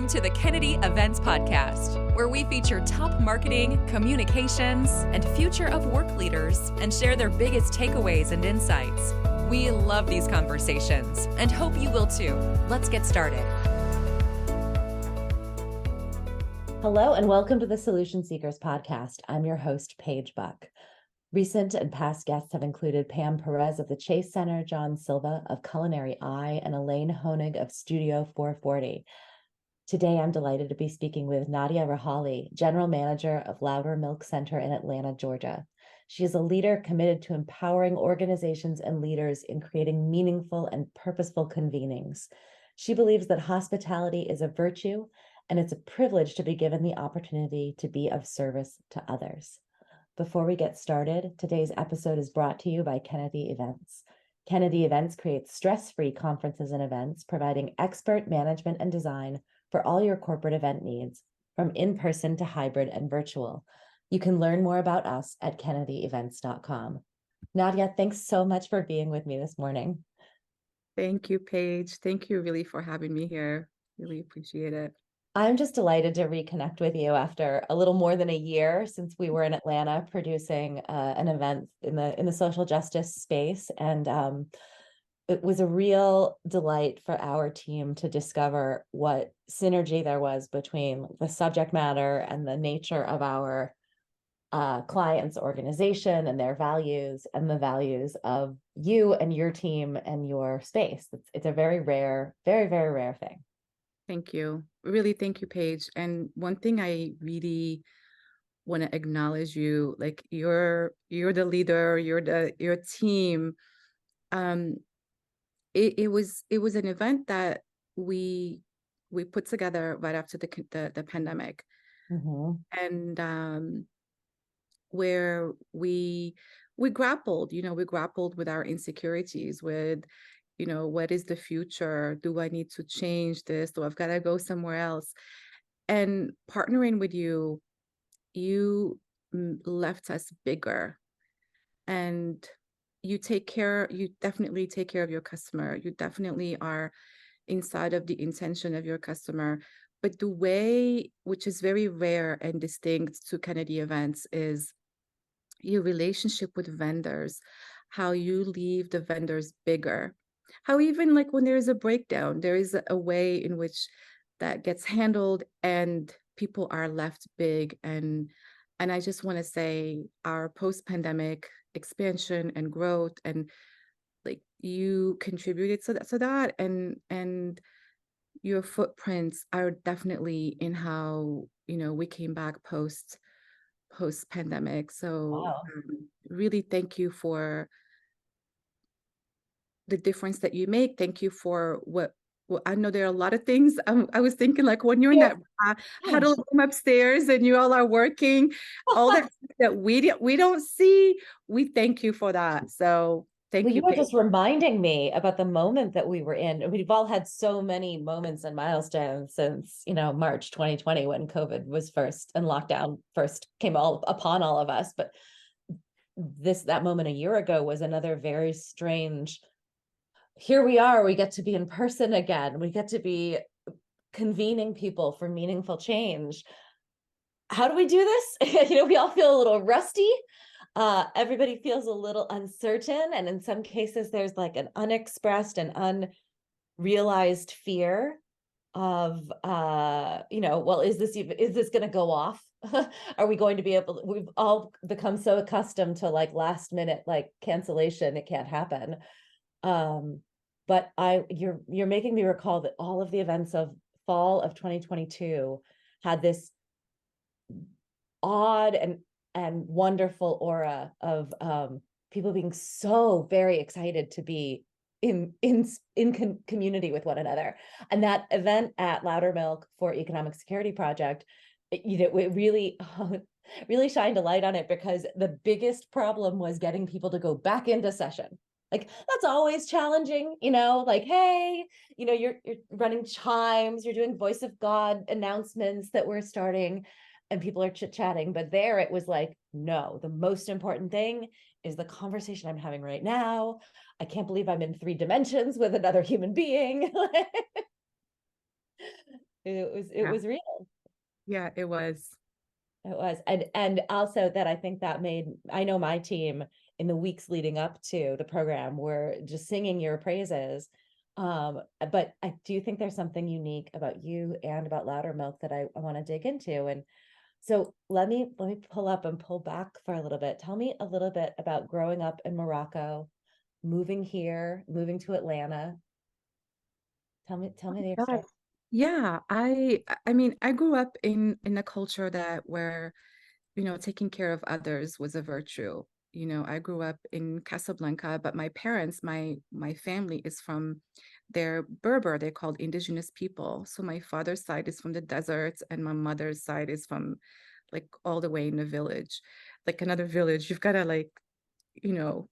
to the Kennedy Events Podcast, where we feature top marketing, communications, and future of work leaders and share their biggest takeaways and insights. We love these conversations and hope you will too. Let's get started. Hello, and welcome to the Solution Seekers Podcast. I'm your host, Paige Buck. Recent and past guests have included Pam Perez of the Chase Center, John Silva of Culinary Eye, and Elaine Honig of Studio 440. Today, I'm delighted to be speaking with Nadia Rahali, General Manager of Loudermilk Center in Atlanta, Georgia. She is a leader committed to empowering organizations and leaders in creating meaningful and purposeful convenings. She believes that hospitality is a virtue, and it's a privilege to be given the opportunity to be of service to others. Before we get started, today's episode is brought to you by Kennedy Events. Kennedy Events creates stress-free conferences and events, providing expert management and design for all your corporate event needs, from in-person to hybrid and virtual. You can learn more about us at kennedyevents.com. Nadia, thanks so much for being with me this morning. Thank you, Paige. Thank you really for having me here. Really appreciate it. I'm just delighted to reconnect with you after a little more than a year since we were in Atlanta producing an event in the social justice space, and it was a real delight for our team to discover what synergy there was between the subject matter and the nature of our clients' organization and their values and the values of you and your team and your space. It's a very rare, very, very rare thing. Thank you. Really, thank you, Paige. And one thing I really want to acknowledge you, like you're the leader, your team. It was an event that we put together right after the pandemic, and where we grappled with our insecurities, with what is the future? Do I need to change this? Do I've got to go somewhere else? And partnering with you, you left us bigger, and you definitely take care of your customer. You definitely are inside of the intention of your customer. But the way, which is very rare and distinct to Kennedy Events, is your relationship with vendors, how you leave the vendors bigger. How even like when there is a breakdown, there is a way in which that gets handled and people are left big. And I just want to say our post-pandemic expansion and growth, and like you contributed to that, and your footprints are definitely in how we came back post-pandemic. So Wow. really thank you for the difference that you make. Thank you for what I know there are a lot of things. I was thinking, like, when you're in that huddle room upstairs and you all are working, all that we don't see, we thank you for that. So thank you. You were just reminding me about the moment that we were in. We've all had so many moments and milestones since, March 2020, when COVID was first and lockdown first came all upon all of us. But that moment a year ago was another very strange. Here we are, we get to be in person again. We get to be convening people for meaningful change. How do we do this? We all feel a little rusty. Everybody feels a little uncertain. And in some cases, there's like an unexpressed and unrealized fear of, well, is this going to go off? Are we going to be able, we've all become so accustomed to like last minute, like cancellation. It can't happen. But you're making me recall that all of the events of fall of 2022 had this odd and wonderful aura of people being so very excited to be in community with one another. And that event at Loudermilk for Economic Security Project, it really shined a light on it, because the biggest problem was getting people to go back into session. Like, that's always challenging, like, hey, you're running chimes, you're doing voice of God announcements that we're starting, and people are chit-chatting. But there it was like, no, the most important thing is the conversation I'm having right now. I can't believe I'm in 3 dimensions with another human being. It Yeah. was real. Yeah, it was. It was. And also that I think that made, I know my team in the weeks leading up to the program were just singing your praises. But I do think there's something unique about you and about Loudermilk that I want to dig into. And so let me pull up and pull back for a little bit. Tell me a little bit about growing up in Morocco, moving here, moving to Atlanta. Tell me the God. experience. Yeah, I mean, I grew up in a culture that where, taking care of others was a virtue. I grew up in Casablanca, but my parents, my family is from, they're Berber, they're called indigenous people. So my father's side is from the desert and my mother's side is from like all the way in the village, like another village. You've got to like,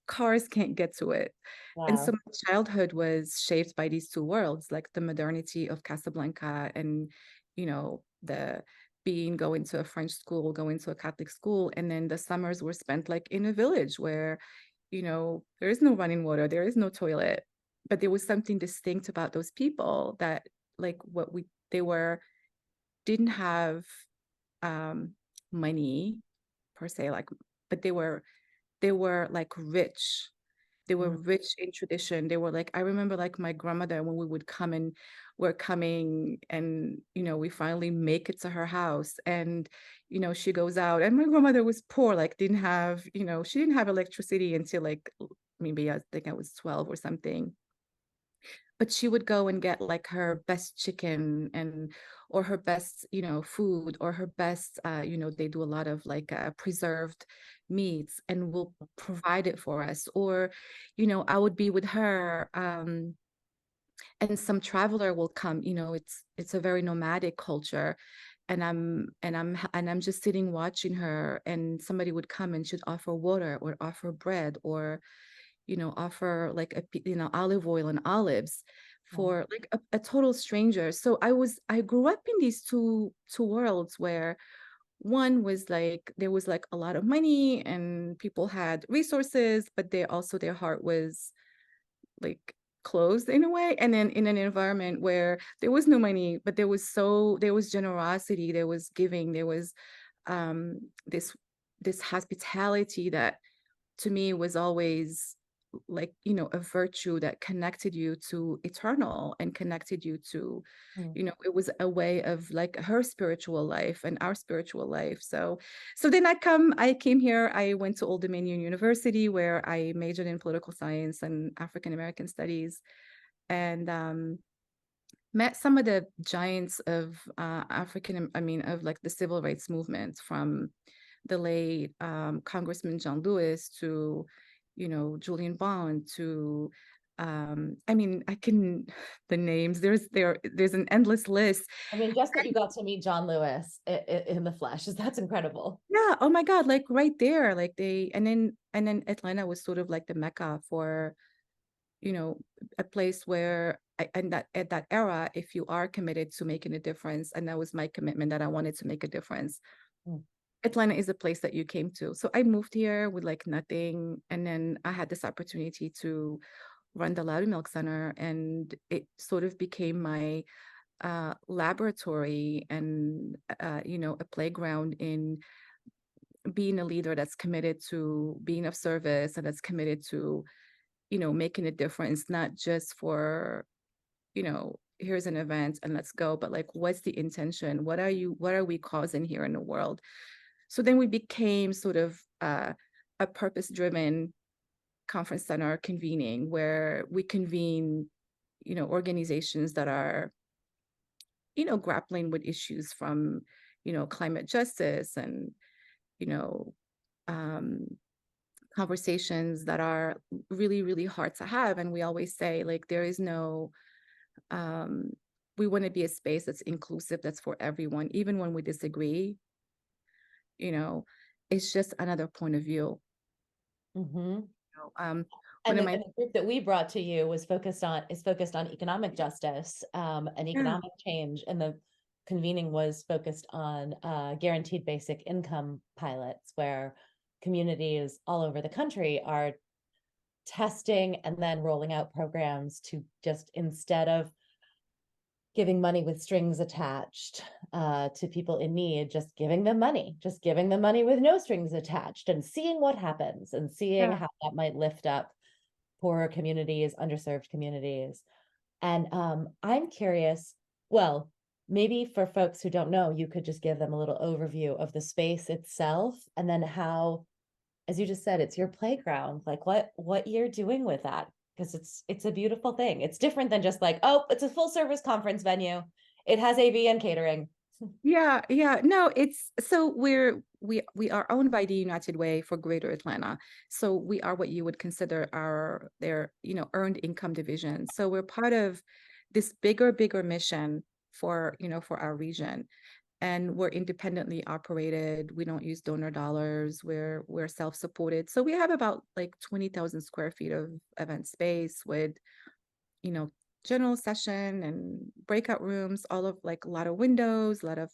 cars can't get to it. And so Wow. my childhood was shaped by these two worlds, like the modernity of Casablanca and, the going to a French school, going to a Catholic school. And then the summers were spent like in a village where, there is no running water, there is no toilet, but there was something distinct about those people that like they were, didn't have um money per se, like, but they were like rich. They were Mm. rich in tradition. They were like, I remember like my grandmother when we would come and we're coming and, we finally make it to her house and, she goes out and my grandmother was poor, like she didn't have electricity until like maybe I think I was 12 or something. But she would go and get like her best chicken and or her best food or her best they do a lot of like preserved meats and will provide it for us. Or I would be with her and some traveler will come. It's a very nomadic culture, and I'm just sitting watching her, and somebody would come and she'd offer water or offer bread or offer like olive oil and olives Wow. for like a total stranger. So I grew up in these two worlds where one was like there was like a lot of money and people had resources, but their heart was like closed in a way. And then in an environment where there was no money, but there was generosity, there was giving, there was um this hospitality that to me was always like a virtue that connected you to eternal and connected you to Mm. it was a way of like her spiritual life and our spiritual life. So then I came here. I went to Old Dominion University where I majored in political science and African American studies, and met some of the giants of of like the civil rights movement, from the late Congressman John Lewis to, Julian Bond to, I can, the names, there's an endless list. I mean, just that you got to meet John Lewis in the flesh, that's incredible. Yeah, oh my God, like right there, like and then Atlanta was sort of like the Mecca for, you know, a place where and that at that era, if you are committed to making a difference, and that was my commitment that I wanted to make a difference, Mm. Atlanta is a place that you came to. So I moved here with like nothing. And then I had this opportunity to run the Loudermilk Center. And it sort of became my laboratory and, a playground in being a leader that's committed to being of service and that's committed to, making a difference, not just for, here's an event and let's go, but like, what's the intention? What are we causing here in the world? So then we became sort of a purpose-driven conference center convening where we convene, organizations that are, grappling with issues from, climate justice and, you know, um, conversations that are really, really hard to have. And we always say, like, there is no, um, we want to be a space that's inclusive, that's for everyone, even when we disagree, you know, it's just another point of view. Mm-hmm. One And of the, my and the group that we brought to you was focused on economic justice, and Yeah. economic change, and the convening was focused on guaranteed basic income pilots, where communities all over the country are testing and then rolling out programs to just, instead of giving money with strings attached to people in need, just giving them money with no strings attached, and seeing what happens, and seeing Yeah. how that might lift up poorer communities, underserved communities. And I'm curious, well, maybe for folks who don't know, you could just give them a little overview of the space itself, and then how, as you just said, it's your playground, like what you're doing with that, because it's a beautiful thing. It's different than just like, oh, it's a full service conference venue. It has AV and catering. Yeah, yeah. No, it's so we are owned by the United Way for Greater Atlanta. So we are what you would consider their, earned income division. So we're part of this bigger mission for, for our region. And we're independently operated. We don't use donor dollars. We're self-supported. So we have about like 20,000 square feet of event space with, you know, general session and breakout rooms, all of like a lot of windows, a lot of,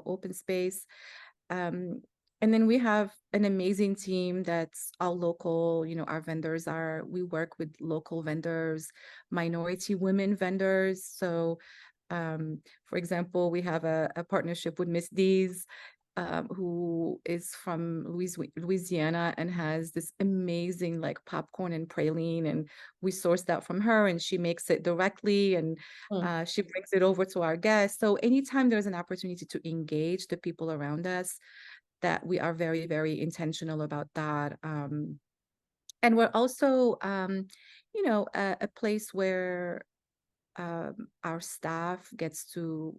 open space. Um, and then we have an amazing team that's all local. Our vendors we work with local vendors, minority women vendors. So, for example, we have a partnership with Miss D's, who is from Louisiana and has this amazing like popcorn and praline, and we source that from her, and she makes it directly, and she brings it over to our guests. So anytime there's an opportunity to engage the people around us, that we are very, very intentional about that. And we're also, a place where our staff gets to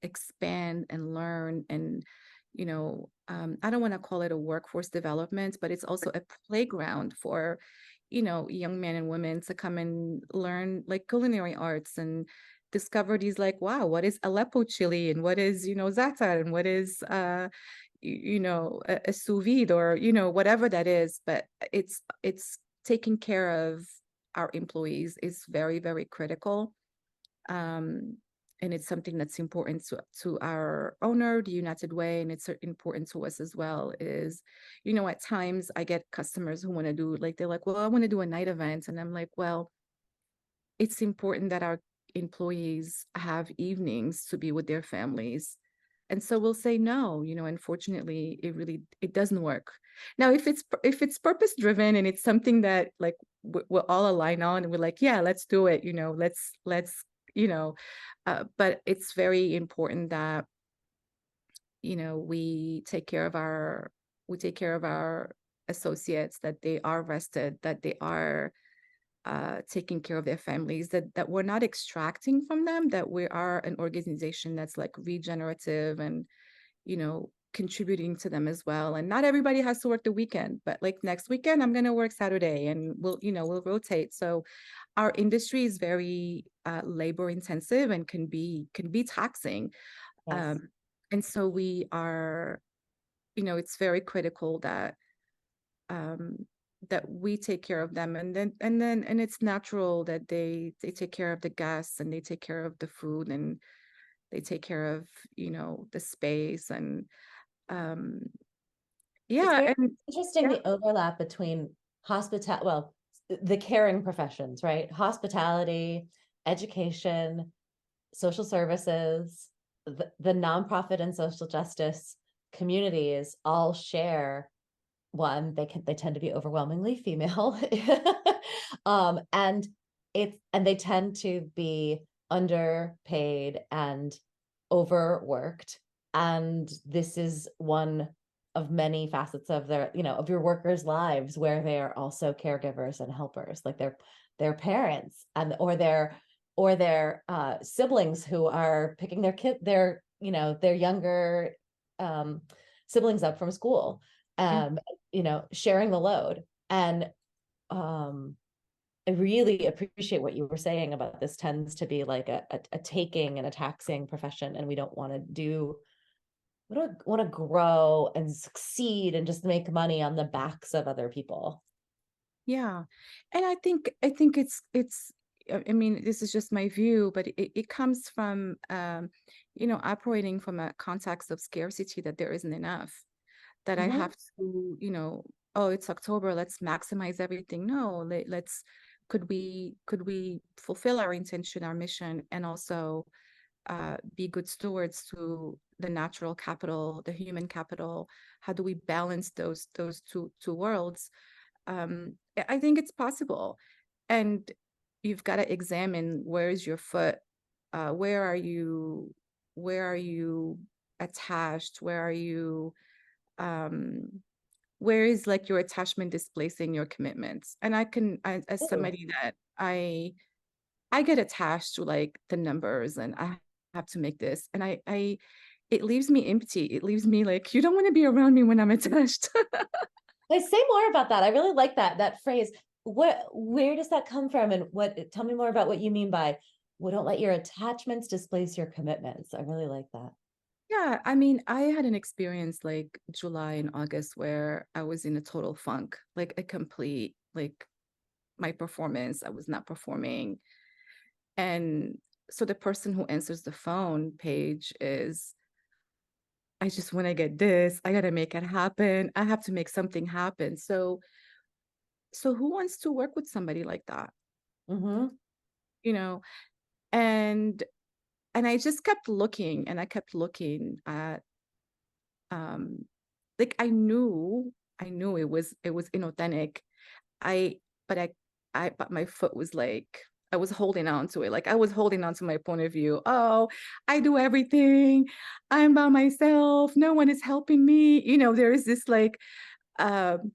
expand and learn, and I don't want to call it a workforce development, but it's also a playground for young men and women to come and learn like culinary arts and discover these, like, wow, what is Aleppo chili, and what is za'atar, and what is a sous vide, or whatever that is. But it's taking care of our employees is very, very critical. And it's something that's important to our owner, the United Way, and it's important to us as well. Is, at times I get customers who want to do, like, they're like, well, I want to do a night event, and I'm like, well, it's important that our employees have evenings to be with their families. And so we'll say no. Unfortunately, it doesn't work. Now, if it's purpose driven, and it's something that like we're all aligned on, and we're like, yeah, let's do it, let's but it's very important that we take care of our associates, that they are rested, that they are taking care of their families, that we're not extracting from them, that we are an organization that's like regenerative and contributing to them as well. And not everybody has to work the weekend, but like next weekend I'm going to work Saturday, and we'll rotate. So our industry is very labor intensive and can be taxing. Yes. And so we are, it's very critical that that we take care of them, and it's natural that they take care of the guests, and they take care of the food, and they take care of the space, and It's yeah, very and interesting, yeah, the overlap between the caring professions, right? Hospitality, education, social services, the nonprofit and social justice communities all share one, they tend to be overwhelmingly female. And they tend to be underpaid and overworked. And this is one of many facets of of your workers' lives, where they are also caregivers and helpers, like their parents, and or their siblings who are picking their younger siblings up from school, sharing the load. And I really appreciate what you were saying about this tends to be like a taking and a taxing profession, and we don't want to grow and succeed and just make money on the backs of other people. yeah. And I think it's I mean, this is just my view, but it comes from operating from a context of scarcity, that there isn't enough, that I Mhm. have to, oh, it's October, let's maximize everything. No, let's could we fulfill our intention, our mission, and also be good stewards to the natural capital, the human capital? How do we balance those two worlds? I think it's possible, and you've got to examine, where is your foot? Where are you? Where are you attached? Where is like your attachment displacing your commitments? And as Ooh. somebody that I get attached to like the numbers, and I have to make this, and I it leaves me empty. It leaves me like, you don't want to be around me when I'm attached. Say more about that. I really like that phrase. Where does that come from? And tell me more about what you mean by, well, don't let your attachments displace your commitments. I really like that. Yeah, I mean, I had an experience like July and August where I was in a total funk, like a complete, like my performance, I was not performing. And so the person who answers the phone page is, I just want to get this, I got to make it happen. I have to make something happen. So who wants to work with somebody like that? Mm-hmm. You know, and I just kept looking, and I kept looking at um like I knew it was inauthentic. I but but my foot was like, I was holding on to it. Like I was holding on to my point of view. Oh, I do everything. I'm by myself. No one is helping me. There is this like um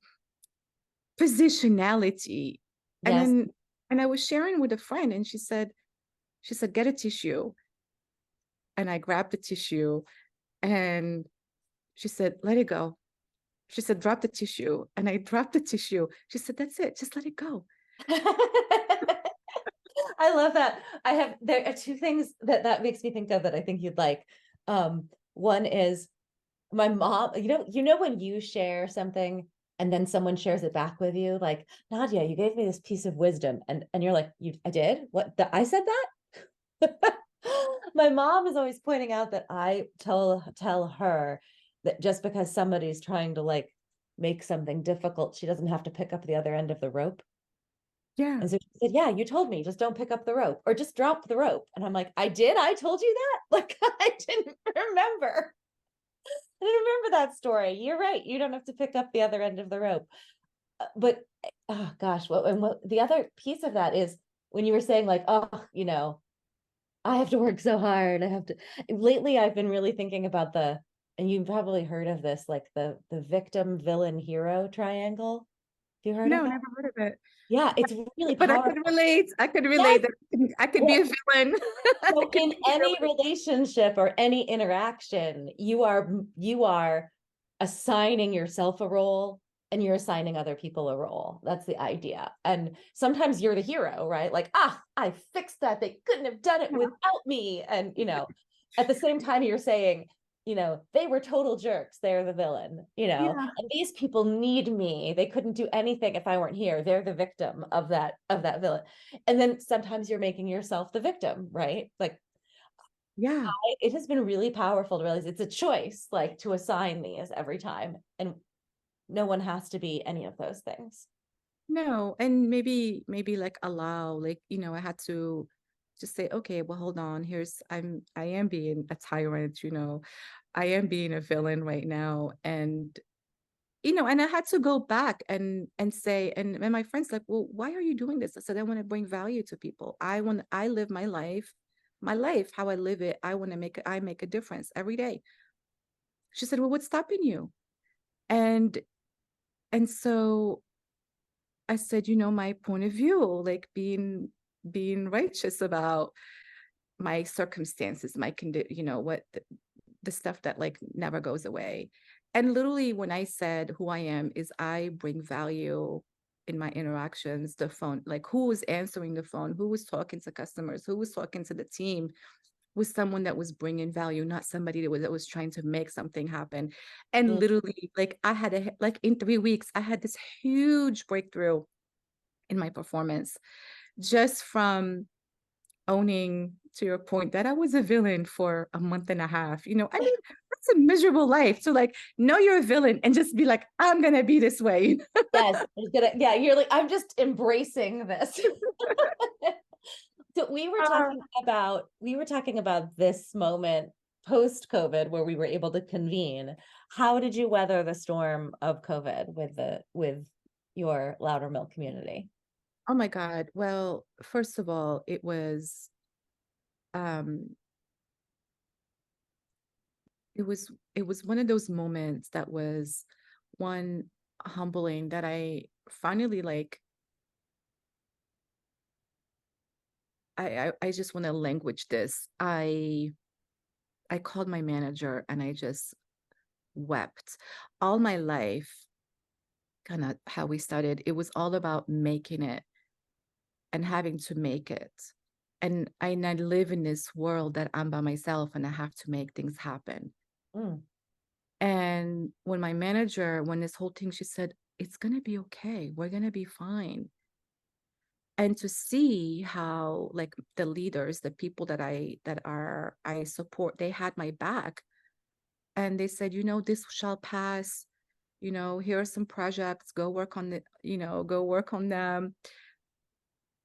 positionality. And Yes. I was sharing with a friend, and she said, get a tissue. And I grabbed the tissue, and she said, let it go. She said, drop the tissue. And I dropped the tissue. She said, that's it. Just let it go. I love that. There are two things that makes me think of that I think you'd like. One is my mom, when you share something and then someone shares it back with you, like, Nadia, you gave me this piece of wisdom. And you're like, I did? I said that? My mom is always pointing out that I tell her that just because somebody's trying to like make something difficult, she doesn't have to pick up the other end of the rope. Yeah. And so she said, yeah, you told me, just don't pick up the rope or just drop the rope. And I'm like, I did? I told you that? Like, I didn't remember. I didn't remember that story. You're right. You don't have to pick up the other end of the rope. But oh gosh, what the other piece of that is when you were saying like, oh, I have to work so hard. Lately I've been really thinking about and you've probably heard of this, like the victim, villain, hero triangle. Have you heard of No, that? never heard of it. Yeah, it's really But I could powerful. relate. I could Yes. relate that I could be Well, a villain. I so could in be a any villain. relationship or any interaction, you are assigning yourself a role and you're assigning other people a role. That's the idea. And sometimes you're the hero, right? Like, I fixed that. They couldn't have done it Yeah. without me. And, at the same time, you're saying, they were total jerks. They're the villain, Yeah. and these people need me. They couldn't do anything if I weren't here. They're the victim of that villain. And then sometimes you're making yourself the victim, right? Like, Yeah. it has been really powerful to realize it's a choice, like to assign these every time. And no one has to be any of those things. No, and maybe like allow, like, I had to just say, okay, well, hold on. I am being a tyrant, I am being a villain right now. And and I had to go back and say, and my friends like, well, why are you doing this? I said, I want to bring value to people. I live my life, how I live it. I make a difference every day. She said, well, what's stopping you? And so I said, my point of view, like being righteous about my circumstances, what the stuff that like never goes away. And literally when I said who I am is I bring value in my interactions, the phone, like who was answering the phone, who was talking to customers, who was talking to the team, was someone that was bringing value, not somebody that was trying to make something happen. And Mm. literally, like like in 3 weeks, I had this huge breakthrough in my performance just from owning, to your point, that I was a villain for a month and a half. I mean, it's a miserable life to like know you're a villain and just be like, I'm gonna be this way. Yes, you're like, I'm just embracing this. So we were talking about this moment post COVID where we were able to convene. How did you weather the storm of COVID with your Loudermilk community? Oh my God. Well, first of all, um it was one of those moments that was one humbling that I finally like I just want to language this. I called my manager and I just wept. All my life, kind of how we started, it was all about making it and having to make it. And I live in this world that I'm by myself and I have to make things happen. Mm. And when this whole thing, she said, it's gonna be okay. We're gonna be fine. And to see how like the leaders, the people I support, they had my back. And they said, this shall pass. Here are some projects, go work on them.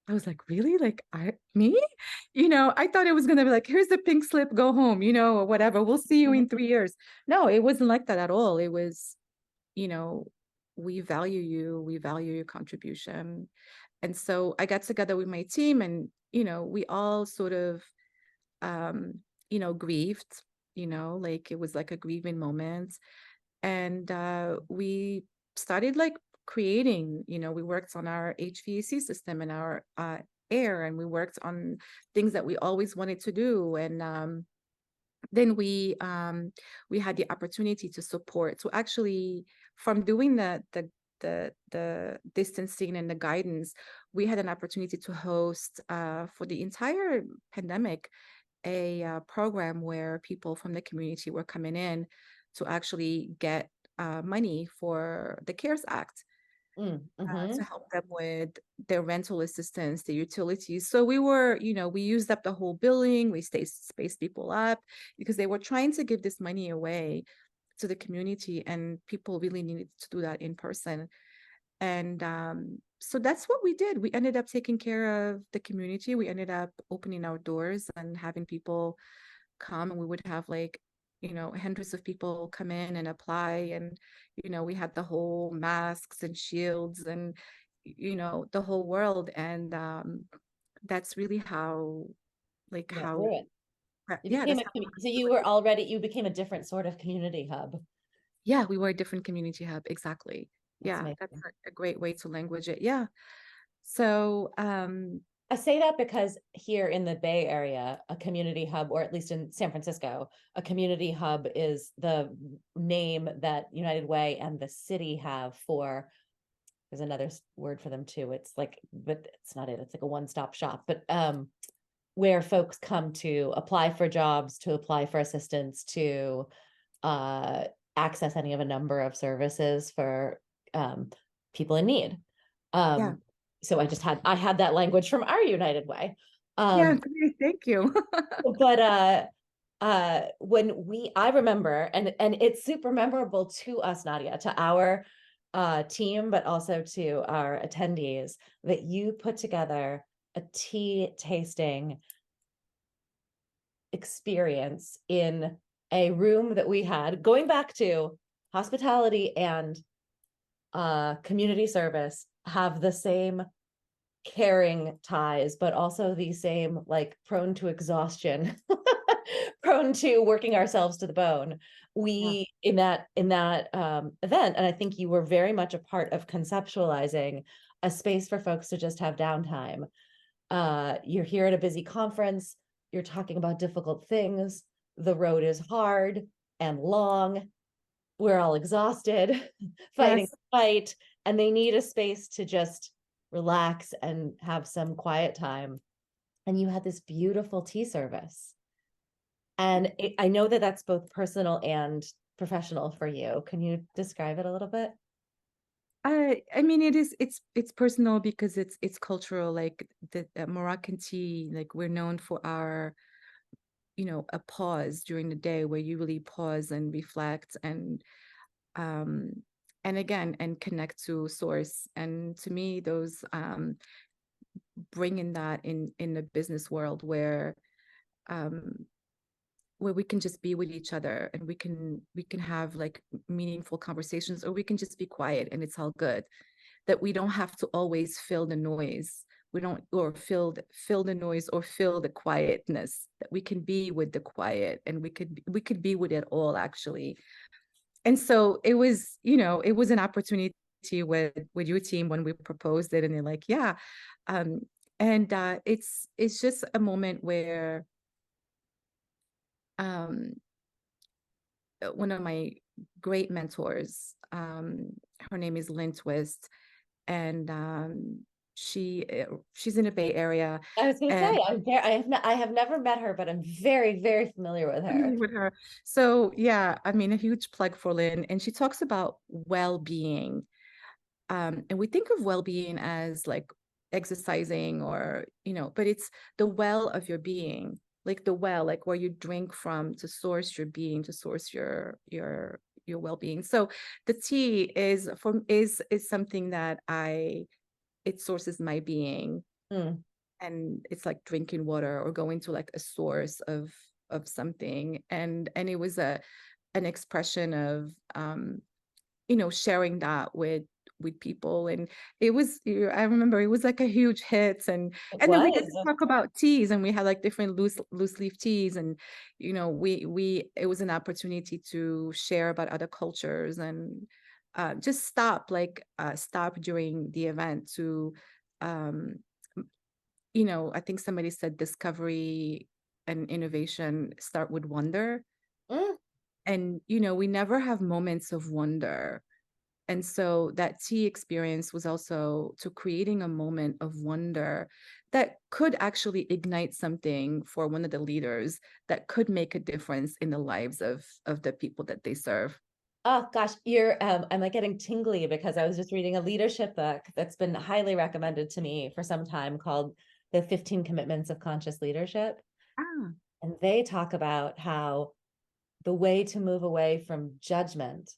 I was like, really? Like, me? I thought it was going to be like, here's the pink slip, go home, or whatever. We'll see you in 3 years. No, it wasn't like that at all. It was, you know, we value you, we value your contribution. And so I got together with my team and, we all sort of, grieved, like it was like a grieving moment. And we started like creating, we worked on our HVAC system and our air, and we worked on things that we always wanted to do. And then we had the opportunity to support. So actually, from doing the distancing and the guidance, we had an opportunity to host for the entire pandemic a program where people from the community were coming in to actually get money for the CARES Act. To help them with their rental assistance, the utilities. So we used up the whole building. We spaced people up because they were trying to give this money away to the community, and people really needed to do that in person. And so that's what we did. We ended up taking care of the community. We ended up opening our doors and having people come, and we would have like hundreds of people come in and apply. And we had the whole masks and shields and the whole world. And that's really how like Yeah, how through it. yeah, that's So you became a different sort of community hub. yeah, we were a different community hub. Exactly. That's Yeah, amazing. that's a great way to language it. Yeah. So I say that because here in the Bay Area, a community hub, or at least in San Francisco, a community hub is the name that United Way and the city have for, there's another word for them too. It's like, but it's not it. It's like a one-stop shop, but where folks come to apply for jobs, to apply for assistance, to access any of a number of services for people in need. yeah. So I had that language from our United Way. Yeah, great. Thank you. But I remember, and it's super memorable to us, Nadia, to our team, but also to our attendees, that you put together a tea tasting experience in a room that we had, going back to hospitality and community service have the same caring ties, but also the same like prone to exhaustion, prone to working ourselves to the bone. We in that event, and I think you were very much a part of conceptualizing a space for folks to just have downtime. You're here at a busy conference, you're talking about difficult things, the road is hard and long, we're all exhausted, fighting Yes. the fight, and they need a space to just relax and have some quiet time. And you had this beautiful tea service. And I know that that's both personal and professional for you. Can you describe it a little bit? I mean, it's personal because it's cultural. Like the Moroccan tea, like we're known for our a pause during the day where you really pause and reflect um, and again, and connect to source. And to me, those bringing that in the business world um, where we can just be with each other and we can have like meaningful conversations, or we can just be quiet and it's all good. That we don't have to always fill the noise. We don't, or fill the noise or fill the quietness. That we can be with the quiet, and we could be with it all, actually. And so it was an opportunity with your team when we proposed it, and they're like, yeah. um and it's just a moment where um one of my great mentors, her name is Lynn Twist, and she's in the Bay Area. I was going to And say, I have never met her, but I'm very, very familiar with her. familiar with her. So yeah, I mean, a huge plug for Lynn. And she talks about well-being. And we think of well-being as like exercising, or but it's the well of your being, like the well, like where you drink from to source your being, to source your well-being. So the tea is something that it sources my being. Mm. And it's like drinking water or going to like a source of something. And it was an expression of sharing that with people. And I remember it was like a huge hit. It And then we get to was. talk about teas, and we had like different loose leaf teas. And we it was an opportunity to share about other cultures, and just stop during the event to um I think somebody said discovery and innovation start with wonder. Mm. And we never have moments of wonder. And so that tea experience was also to creating a moment of wonder that could actually ignite something for one of the leaders, that could make a difference in the lives of the people that they serve. Oh gosh, I'm like getting tingly because I was just reading a leadership book that's been highly recommended to me for some time, called The 15 Commitments of Conscious Leadership. Ah. And they talk about how the way to move away from judgment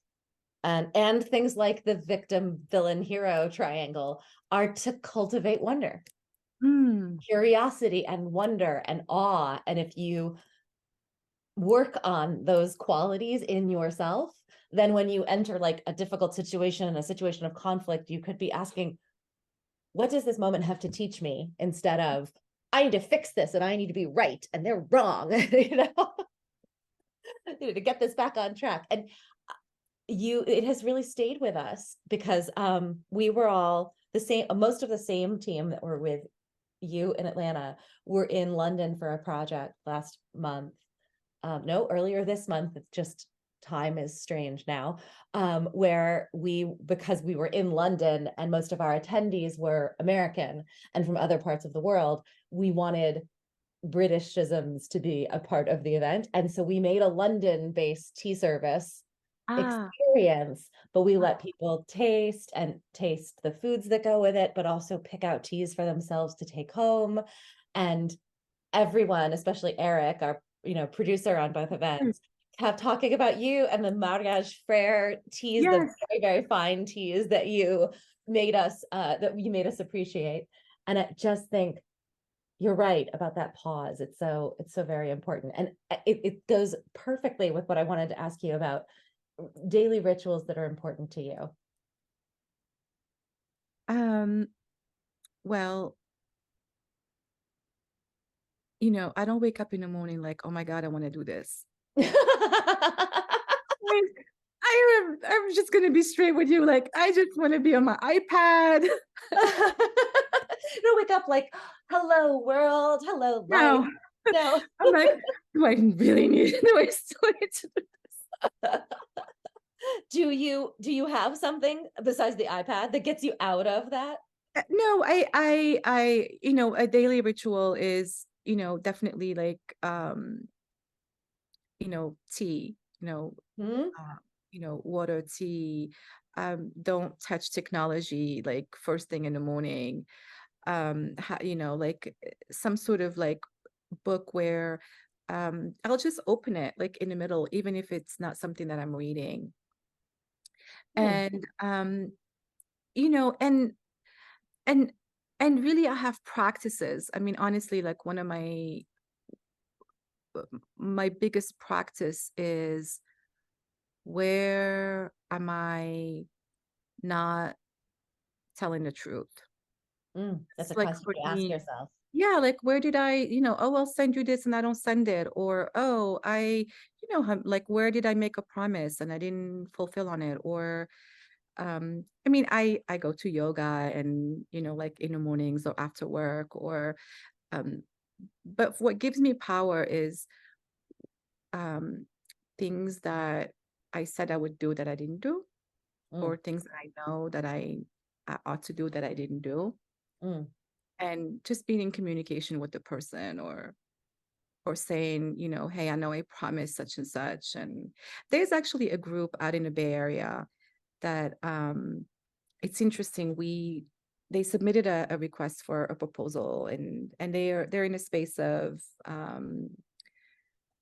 and things like the victim villain hero triangle are to cultivate wonder, curiosity and wonder and awe. And if you work on those qualities in yourself, then when you enter like a difficult situation, a situation of conflict, you could be asking, what does this moment have to teach me? Instead of, I need to fix this and I need to be right and they're wrong. To get this back on track. And it has really stayed with us because we were all the same. Most of the same team that were with you in Atlanta were in London for a project last month. No, earlier this month. It's just, time is strange now. Where because we were in London and most of our attendees were American and from other parts of the world, we wanted Britishisms to be a part of the event. And so we made a London-based tea service experience, but we let people taste the foods that go with it, but also pick out teas for themselves to take home. And everyone, especially Eric, our producer on both events, kept talking about you and the mariage frere teas, the very, very fine teas that you made us appreciate. And I just think you're right about that pause. It's so very important. And it goes perfectly with what I wanted to ask you about daily rituals that are important to you. Well, I don't wake up in the morning like, oh my God, I want to do this. I'm just going to be straight with you. Like, I just want to be on my iPad. You don't wake up like, hello world, hello life. No. I'm like, do I really need do I still need to do this? Do you have something besides the iPad that gets you out of that? No, I a daily ritual is, definitely like tea, water, tea. Don't touch technology like first thing in the morning. Like some sort of like book where I'll just open it like in the middle, even if it's not something that I'm reading. Mm, And you know, and and really I have practices. I mean, honestly, like one of my biggest practice is, where am I not telling the truth? that's It's a like question for you ask me, yourself. yeah, like where did I, oh, I'll send you this and I don't send it, or oh, like where did I make a promise and I didn't fulfill on it, or I mean, I go to yoga and like in the mornings or after work, or um but what gives me power is um things that I said I would do that I didn't do, Mm, or things that I know that I ought to do that I didn't do, mm, and just being in communication with the person, or saying, hey, I know I promised such and such. And there's actually a group out in the Bay Area that it's interesting. They submitted a request for a proposal, and they're in a space of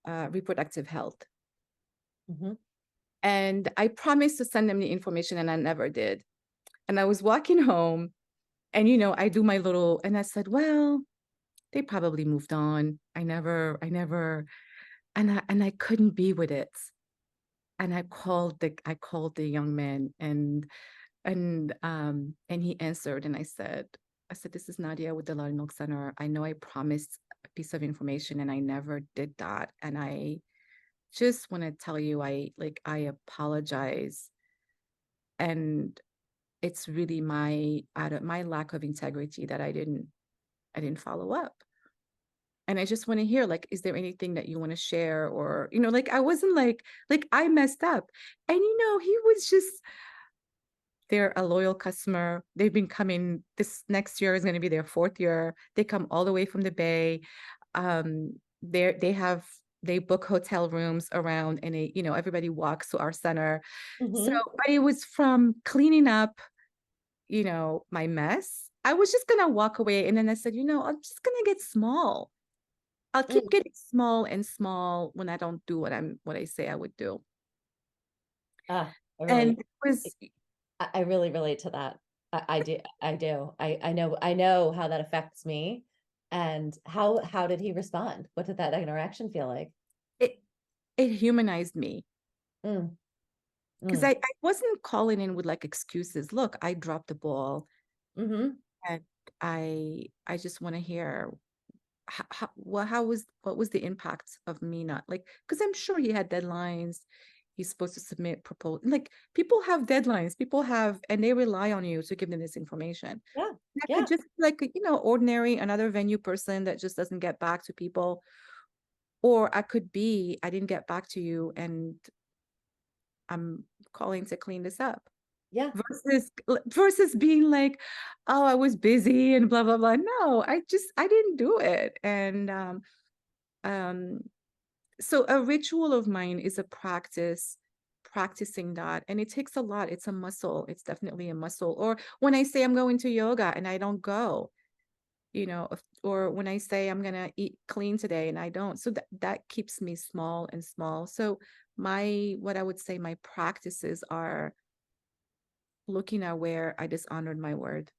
reproductive health. mhm, And I promised to send them the information and I never did. And I was walking home and I do my little, and I said, well, they probably moved on. I never and I couldn't be with it. And I called the young man, and he answered, and I said, this is Nadia with the Loudermilk Center. I know I promised a piece of information and I never did that. And I just want to tell you, I apologize. And it's really my lack of integrity that I didn't follow up. And I just want to hear, like, is there anything that you want to share? Or, like, I wasn't like I messed up. And, he was just, they're a loyal customer. They've been coming, this next year is going to be their 4th year. They come all the way from the Bay. They book hotel rooms around, and everybody walks to our center. So, mhm, but it was from cleaning up, my mess. I was just going to walk away. And then I said, I'm just going to get small. I'll keep mm. getting small and small when I don't do what I say I would do. Ah, And it was I really relate to that. I do. I do. I know how that affects me. And how did he respond? What did that interaction feel like? it it humanized me, Mm, because mm, I wasn't calling in with like excuses. Look, I dropped the ball, mm-hmm, and I just want to hear what was the impact of me not, like, because I'm sure he had deadlines. He's supposed to submit proposal. Like, people have deadlines, and they rely on you to give them this information. yeah, I could yeah, just like ordinary another venue person that just doesn't get back to people, or I could be, I didn't get back to you and I'm calling to clean this up, yeah, versus being like, oh, I was busy and blah blah blah. No, I didn't do it. And um so a ritual of mine is practicing that, and it takes a lot. It's a muscle. It's definitely a muscle. Or when I say I'm going to yoga and I don't go, or when I say I'm gonna eat clean today and I don't. So that keeps me small and small. So what I would say my practices are looking at where I dishonored my word do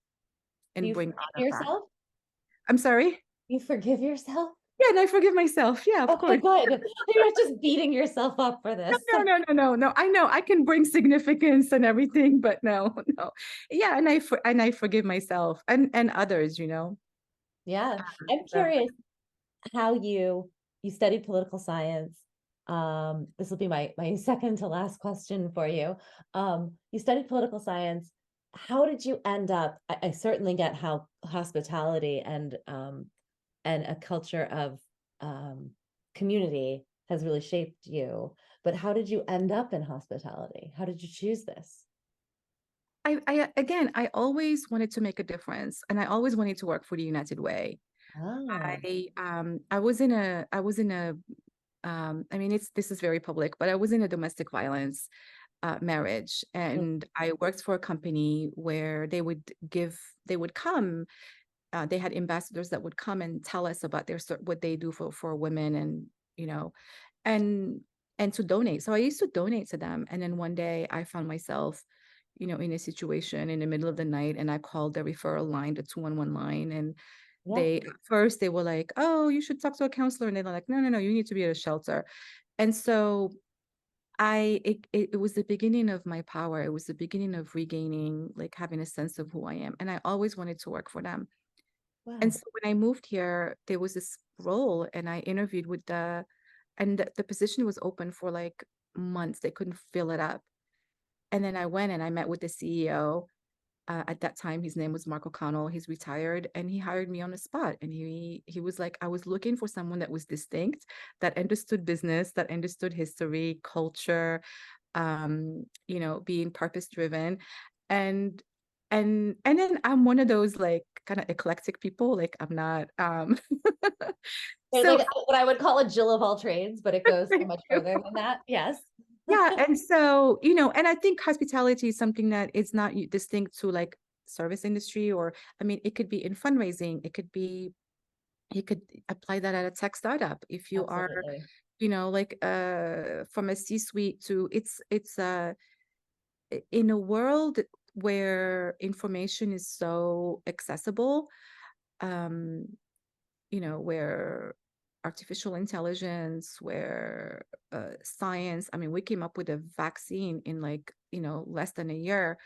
and you bring forgive honor back. yourself? I'm sorry. You forgive yourself? Yeah, and I forgive myself. Yeah, of Okay, course. good. You're not just beating yourself up for this. No. I know I can bring significance and everything, but no, no. Yeah, and I forgive myself and others. Yeah, I'm So curious how you studied political science. This will be my second to last question for you. You studied political science. How did you end up? I certainly get how hospitality and a culture of community has really shaped you. But how did you end up in hospitality? How did you choose this? again, I always wanted to make a difference, and I always wanted to work for the United Way. Ah, I mean, this is very public, but I was in a domestic violence marriage, mm, and I worked for a company where they would come. They had ambassadors that would come and tell us about what they do for women, and you know, and to donate. So I used to donate to them. And then one day I found myself, in a situation in the middle of the night, and I called the referral line, the 211 line. And Yeah. at first they were like, "Oh, you should talk to a counselor." And they're like, "No, no, no, you need to be at a shelter." And so it was the beginning of my power. It was the beginning of regaining, like having a sense of who I am. And I always wanted to work for them. And Wow. so when I moved here, there was this role, and I interviewed with and the position was open for like months. They couldn't fill it up. And then I went and I met with the CEO. At that time, his name was Mark O'Connell. He's retired, and he hired me on the spot. And he was like, I was looking for someone that was distinct, that understood business, that understood history, culture, being purpose driven. And and then I'm one of those like kind of eclectic people. Like I'm not They're so like what I would call a Jill of all trades, but it goes so thank much you. further than that. Yes. Yeah, and so, and I think hospitality is something that is not distinct to like service industry, or I mean, it could be in fundraising, you could apply that at a tech startup if you are, Absolutely. like from a C-suite to it's in a world where information is so accessible, um, where artificial intelligence, where science, I mean, we came up with a vaccine in like, less than a year.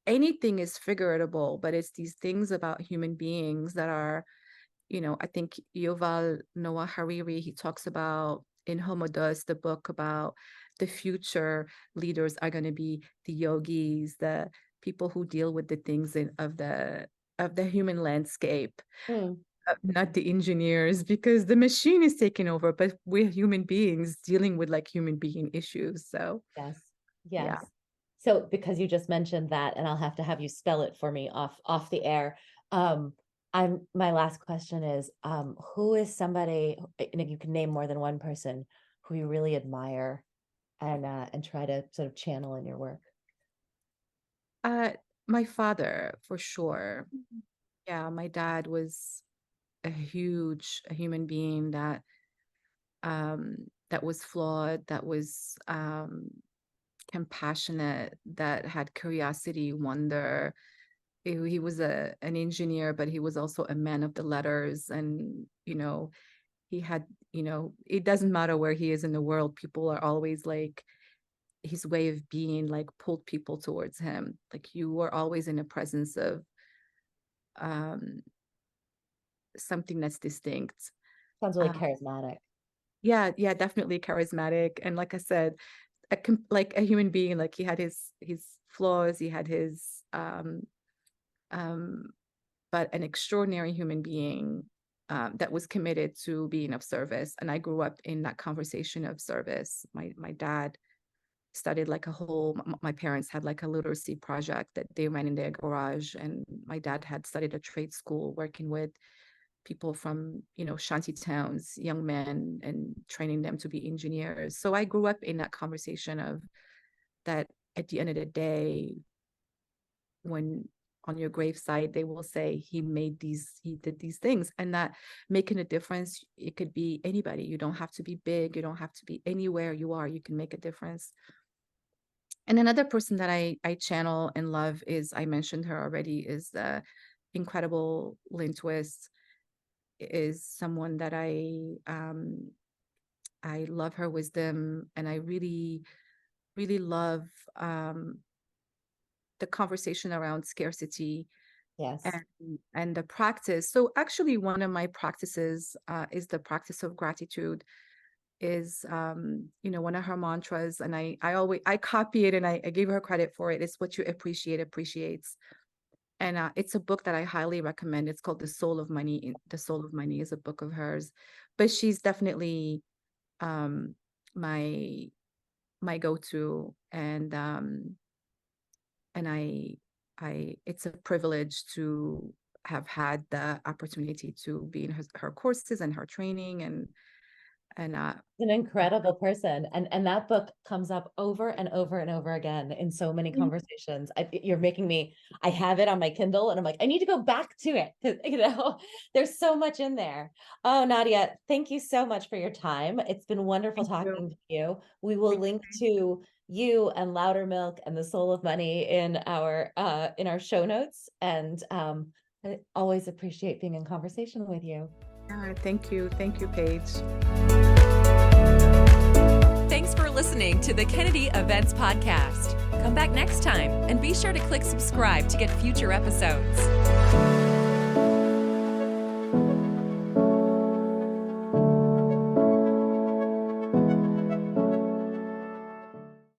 Anything is figureable, but it's these things about human beings that are, I think Yuval Noah Hariri, he talks about in Homo Deus, the book about the future leaders are going to be the yogis, the people who deal with the things of the human landscape, Hmm. not the engineers, because the machine is taking over, but we're human beings dealing with like human being issues. So Yes. yeah. Yes. So because you just mentioned that, and I'll have to have you spell it for me off the air. Um, my last question is, who is somebody, and if you can name more than one person who you really admire and try to sort of channel in your work? Uh, my father, for sure. Yeah, my dad was a human being that was flawed, that was compassionate, that had curiosity, wonder. He was an engineer, but he was also a man of the letters. And, he had, it doesn't matter where he is in the world, people are always like, his way of being like pulled people towards him. Like you were always in the presence of um, something that's distinct. Sounds really Uh, charismatic. yeah, yeah, definitely charismatic. And like I said, like a human being, like he had his flaws, he had his um but an extraordinary human being that was committed to being of service. And I grew up in that conversation of service. My dad studied like my parents had like a literacy project that they ran in their garage, and my dad had studied a trade school working with people from, shanty towns, young men, and training them to be engineers. So I grew up in that conversation of that. At the end of the day, when on your gravesite they will say he did these things, and that making a difference, it could be anybody. You don't have to be big, you don't have to be anywhere you are, you can make a difference. And another person that I channel and love is, I mentioned her already, is the incredible Lynn Twist. Is someone that I love her wisdom, and I really really love the conversation around scarcity Yes. and the practice. So actually, one of my practices is the practice of gratitude. Is one of her mantras, and I copy it, and I give her credit for it. It's what you appreciate appreciates. And it's a book that I highly recommend. It's called The Soul of Money. The Soul of Money is a book of hers, but she's definitely um, my go-to. And it's a privilege to have had the opportunity to be in her courses and her training. And an incredible person. And that book comes up over and over and over again in so many conversations. You're making me, I have it on my Kindle and I'm like, I need to go back to it. 'Cause, there's so much in there. Oh, Nadia, thank you so much for your time. It's been wonderful thank talking you. to you. We will link to you and Loudermilk and the Soul of Money in our show notes. And I always appreciate being in conversation with you. Thank you. Thank you, Paige. Thanks for listening to the Kennedy Events Podcast. Come back next time and be sure to click subscribe to get future episodes.